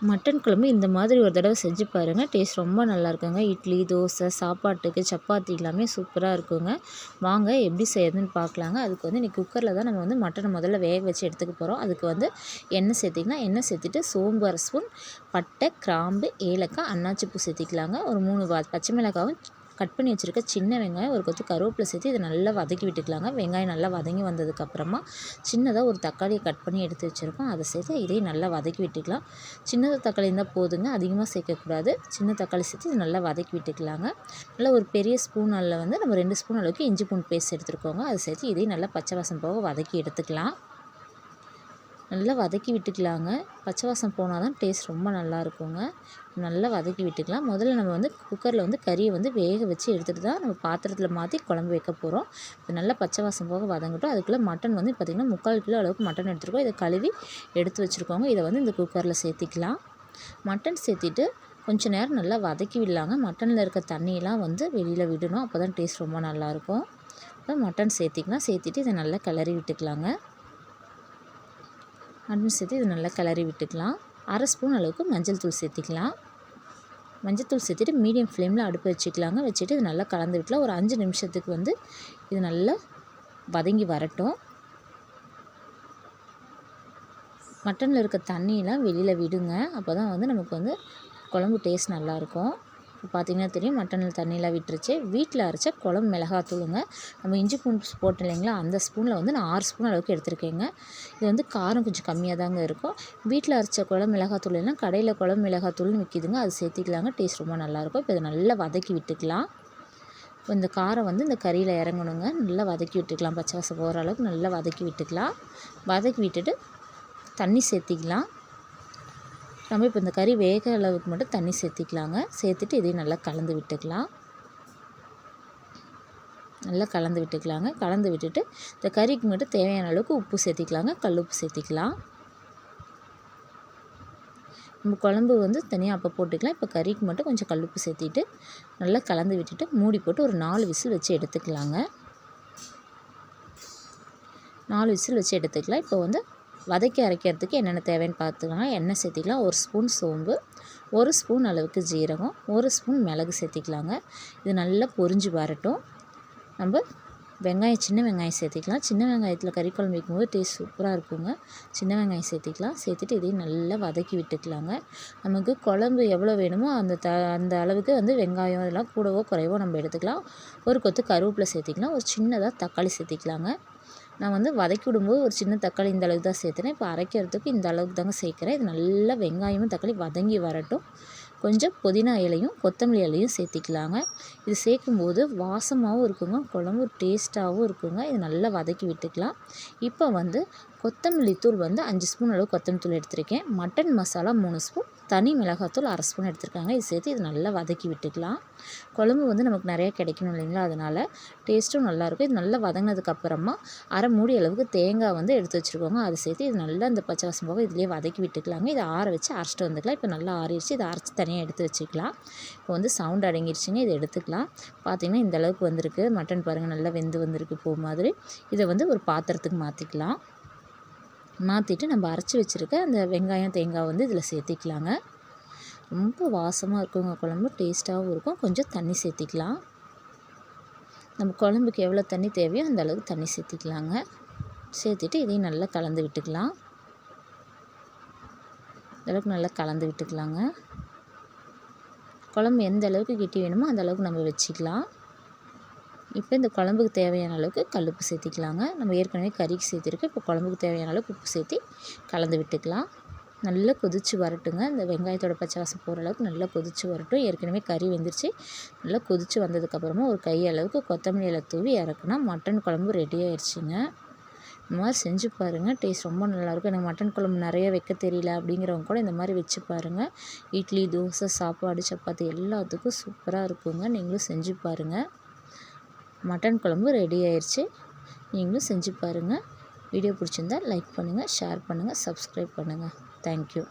Mutton குழம்பு இந்த மாதிரி ஒரு தடவை செஞ்சு பாருங்கள். டேஸ்ட் ரொம்ப நல்லா இருக்குங்க. இட்லி, தோசை, சாப்பாட்டுக்கு, சப்பாத்தி எல்லாமே சூப்பராக இருக்குங்க. வாங்க எப்படி செய்யறதுன்னு பார்க்கலாங்க. அதுக்கு வந்து இன்றைக்கி குக்கரில் தான் நம்ம வந்து மட்டனை முதல்ல வேக வச்சு எடுத்துக்க போகிறோம். அதுக்கு வந்து எண்ணெய் சேர்த்திக்கலாம். எண்ணெய் சேர்த்துட்டு சோம்பு 1 ஸ்பூன், பட்டை, கிராம்பு, ஏலக்காய், அன்னாச்சி பூ சேர்த்திக்கலாங்க. ஒரு 3 பச்சை மிளகாவும் கட் பண்ணி வச்சுருக்க சின்ன வெங்காயம், ஒரு கொத்து கருவேப்பிலை சேர்த்து இதை நல்லா வதக்கி விட்டுக்கலாங்க. வெங்காயம் நல்லா வதங்கி வந்ததுக்கப்புறமா சின்னதாக ஒரு தக்காளியை கட் பண்ணி எடுத்து வச்சுருக்கோம். அதை சேர்த்து இதையும் நல்லா வதக்கி விட்டுக்கலாம். சின்னதாக தக்காளி இருந்தால் போதுங்க, அதிகமாக சேர்க்கக்கூடாது. சின்ன தக்காளி சேர்த்து இது நல்லா வதக்கி விட்டுக்கலாங்க. நல்லா ஒரு பெரிய ஸ்பூன் அளவில் வந்து நம்ம 2 ஸ்பூன் அளவுக்கு இஞ்சி பூண்டு பேஸ்ட் எடுத்துருக்கோங்க. அதை சேர்த்து இதையும் நல்லா பச்சை வாசம் போக வதக்கி எடுத்துக்கலாம். நல்லா வதக்கி விட்டுக்கலாங்க. பச்சை வாசம் போனால் தான் டேஸ்ட் ரொம்ப நல்லா இருக்குங்க. நல்லா வதக்கி விட்டுக்கலாம். முதல்ல நம்ம வந்து குக்கரில் வந்து கறியை வந்து வேக வச்சு எடுத்துகிட்டு தான் நம்ம பாத்திரத்தில் மாற்றி குழம்பு வைக்க போகிறோம். இது நல்லா பச்சை வாசம் போக வதங்கட்டும். அதுக்குள்ளே மட்டன் வந்து பார்த்திங்கன்னா 3/4 கிலோ அளவுக்கு மட்டன் எடுத்துருக்கோம். இதை கழுவி எடுத்து வச்சுருக்கோங்க. இதை வந்து இந்த குக்கரில் சேர்த்திக்கலாம். மட்டன் சேர்த்திட்டு கொஞ்சம் நேரம் நல்லா வதக்கி விடலாங்க. மட்டனில் இருக்க தண்ணியெலாம் வந்து வெளியில் விடணும். அப்போ தான் டேஸ்ட் ரொம்ப நல்லாயிருக்கும். இப்போ மட்டன் சேர்த்திக்கலாம். சேர்த்திட்டு இதை நல்லா கிளறி விட்டுக்கலாங்க. மட்டன் சேர்த்து இது நல்லா கிளறி விட்டுக்கலாம். 1/2 ஸ்பூன் அளவுக்கு மஞ்சள் தூள் சேர்த்திக்கலாம். மஞ்சள் தூள் சேர்த்துட்டு மீடியம் ஃப்ளேமில் அடுப்பு வச்சுக்கலாங்க. வச்சுட்டு இது நல்லா கலந்து விட்டுலாம். ஒரு 5 நிமிஷத்துக்கு வந்து இது நல்லா வதங்கி வரட்டும். மட்டனில் இருக்க தண்ணியெலாம் வெளியில் விடுங்க. அப்போ தான் வந்து நமக்கு வந்து குழம்பு டேஸ்ட் நல்லாயிருக்கும். இப்போ பார்த்திங்கன்னா தெரியும், மட்டனில் தண்ணியெலாம் விட்டுருச்சு. வீட்டில் அரைச்ச குழம்பு மிளகாத்தூளுங்க. நம்ம இஞ்சி பூண்டு போட்டோம் இல்லைங்களா, அந்த ஸ்பூனில் வந்து நான் 6 ஸ்பூன் அளவுக்கு எடுத்துருக்கேங்க. இது வந்து காரம் கொஞ்சம் கம்மியாக தாங்க இருக்கும். வீட்டில் அரைச்ச குழம்பு மிளகாத்தூள் இல்லைன்னா கடையில் குழம்பு மிளகாத்தூள்னு விற்கிதுங்க, அது சேர்த்திக்கலாங்க. டேஸ்ட் ரொம்ப நல்லாயிருக்கும். இப்போ இதை நல்லா வதக்கி விட்டுக்கலாம். இப்போ இந்த காரம் வந்து இந்த கறியில் இறங்கணுங்க. நல்லா வதக்கி விட்டுக்கலாம். பச்சை வாசம் போகிற அளவுக்கு நல்லா வதக்கி விட்டுக்கலாம். வதக்கி விட்டுட்டு தண்ணி சேர்த்திக்கலாம். நம்ம இப்போ இந்த கறி வேக அளவுக்கு மட்டும் தண்ணி சேர்த்திக்கலாங்க. சேர்த்துட்டு இதையும் நல்லா கலந்து விட்டுக்கலாம். நல்லா கலந்து விட்டுக்கலாங்க. கலந்து விட்டுட்டு இந்த கறிக்கு மட்டும் தேவையான அளவுக்கு உப்பு சேர்த்திக்கலாங்க. கல் உப்பு சேர்த்திக்கலாம். நம்ம குழம்பு வந்து தனியாக அப்போ போட்டுக்கலாம். இப்போ கறிக்கு மட்டும் கொஞ்சம் கல் உப்பு சேர்த்திட்டு நல்லா கலந்து விட்டுட்டு மூடி போட்டு ஒரு 4 விசில் வச்சு எடுத்துக்கலாங்க. 4 விசில் வச்சு எடுத்துக்கலாம். இப்போ வந்து வதக்கி அரைக்கிறதுக்கு என்னென்ன தேவைன்னு பார்த்துக்கலாம். எண்ணெய் சேர்த்திக்கலாம். 1 ஸ்பூன் சோம்பு, 1 ஸ்பூன் அளவுக்கு ஜீரகம், 1 ஸ்பூன் மிளகு சேர்த்திக்கலாங்க. இது நல்லா பொரிஞ்சு வரட்டும். நம்ம வெங்காயம், சின்ன வெங்காயம் சேர்த்திக்கலாம். சின்ன வெங்காயத்தில் கறி குழம்பு வைக்கும்போது டேஸ்ட் சூப்பராக இருக்குங்க. சின்ன வெங்காயம் சேர்த்திக்கலாம். சேர்த்துட்டு இதையும் நல்லா வதக்கி விட்டுக்கலாங்க. நமக்கு குழம்பு எவ்வளோ வேணுமோ அந்த அளவுக்கு வந்து வெங்காயம் இதெல்லாம் கூடவோ குறைவோ நம்ம எடுத்துக்கலாம். ஒரு கொத்து கருவேப்பிலை சேர்த்திக்கலாம். ஒரு சின்னதாக தக்காளி சேர்த்திக்கலாங்க. நான் வந்து வதக்கி விடும்போது ஒரு சின்ன தக்காளி இந்த அளவுக்கு தான் சேர்த்துனேன். இப்போ அரைக்கிறதுக்கு இந்த அளவுக்கு தாங்க சேர்க்குறேன். இது நல்லா வெங்காயமும் தக்காளி வதங்கி வரட்டும். கொஞ்சம் புதினா இலையும் கொத்தமல்லி இலையும் சேர்த்திக்கலாங்க. இது சேர்க்கும்போது வாசமாகவும் இருக்குங்க, குழம்பு டேஸ்ட்டாகவும் இருக்குங்க. இது நல்லா வதக்கி விட்டுக்கலாம். இப்போ வந்து கொத்தமல்லி தூள் வந்து 5 ஸ்பூன் அளவு கொத்தமல்லி தூள் எடுத்திருக்கேன். மட்டன் மசாலா 3 ஸ்பூன், தனி மிளகாத்தூள் 1/2 ஸ்பூன் எடுத்துருக்காங்க. இது சேர்த்து இது நல்லா வதக்கி விட்டுக்கலாம். குழம்பு வந்து நமக்கு நிறையா கிடைக்கணும் இல்லைங்களா, அதனால் டேஸ்ட்டும் நல்லாயிருக்கும். இது நல்லா வதங்கினதுக்கப்புறமா 1/2 மூடி அளவுக்கு தேங்காய் வந்து எடுத்து வச்சுருக்கோங்க. அதை சேர்த்து இது நல்லா இந்த பச்சை வாசம் போக இதிலே வதக்கி விட்டுக்கலாங்க. இதை ஆற வச்சு அரைச்சிட்டு வந்துக்கலாம். இப்போ நல்லா ஆறிடுச்சு. இதை அரைச்சி தனியாக எடுத்து வச்சுக்கலாம். இப்போ வந்து சவுண்ட் அடங்கிடுச்சுங்க. இதை எடுத்துக்கலாம். பார்த்திங்கன்னா இந்த அளவுக்கு வந்திருக்கு. மட்டன் பாருங்கள் நல்லா வெந்து வந்திருக்கு பூ மாதிரி. இதை வந்து ஒரு பாத்திரத்துக்கு மாற்றிக்கலாம். மாற்றிட்டு நம்ம அரைச்சி வச்சுருக்க அந்த வெங்காயம் தேங்காய் வந்து இதில் சேர்த்திக்கலாங்க. ரொம்ப வாசமாக இருக்குங்க குழம்பு, டேஸ்ட்டாகவும் இருக்கும். கொஞ்சம் தண்ணி சேர்த்திக்கலாம். நம்ம குழம்புக்கு எவ்வளோ தண்ணி தேவையோ அந்த அளவுக்கு தண்ணி சேர்த்திக்கலாங்க. சேர்த்துட்டு இதையும் நல்லா கலந்து விட்டுக்கலாம். இந்த அளவுக்கு நல்லா கலந்து விட்டுக்கலாங்க. குழம்பு எந்த அளவுக்கு கெட்டி வேணுமோ அந்த அளவுக்கு நம்ம வச்சுக்கலாம். இப்போ இந்த குழம்புக்கு தேவையான அளவுக்கு கல் உப்பு சேர்த்திக்கலாங்க. நம்ம ஏற்கனவே கறிக்கு சேர்த்திருக்கு. இப்போ குழம்புக்கு தேவையான அளவுக்கு உப்பு சேர்த்தி கலந்து விட்டுக்கலாம். நல்லா கொதித்து வரட்டுங்க. இந்த வெங்காயத்தோட பச்சை வாசம் போகிற அளவுக்கு நல்லா கொதித்து வரட்டும். ஏற்கனவே கறி வெந்துருச்சு. நல்லா கொதித்து வந்ததுக்கப்புறமா ஒரு கை அளவுக்கு கொத்தமல்லி இலை தூவி இறக்குனா மட்டன் குழம்பு ரெடி ஆயிடுச்சுங்க. இந்த மாதிரி செஞ்சு பாருங்கள். டேஸ்ட் ரொம்ப நல்லாயிருக்கும். எனக்கு மட்டன் குழம்பு நிறைய வைக்க தெரியல அப்படிங்கிறவங்க கூட இந்த மாதிரி வச்சு பாருங்கள். இட்லி, தோசை, சாப்பாடு, சப்பாத்தி எல்லாத்துக்கும் சூப்பராக இருக்குங்க. நீங்களும் செஞ்சு பாருங்கள். மட்டன் குழம்பு ரெடி ஆயிடுச்சு. நீங்களும் செஞ்சு பாருங்கள். வீடியோ பிடிச்சிருந்தால் லைக் பண்ணுங்கள், ஷேர் பண்ணுங்கள், சப்ஸ்கிரைப் பண்ணுங்கள். தேங்க்யூ.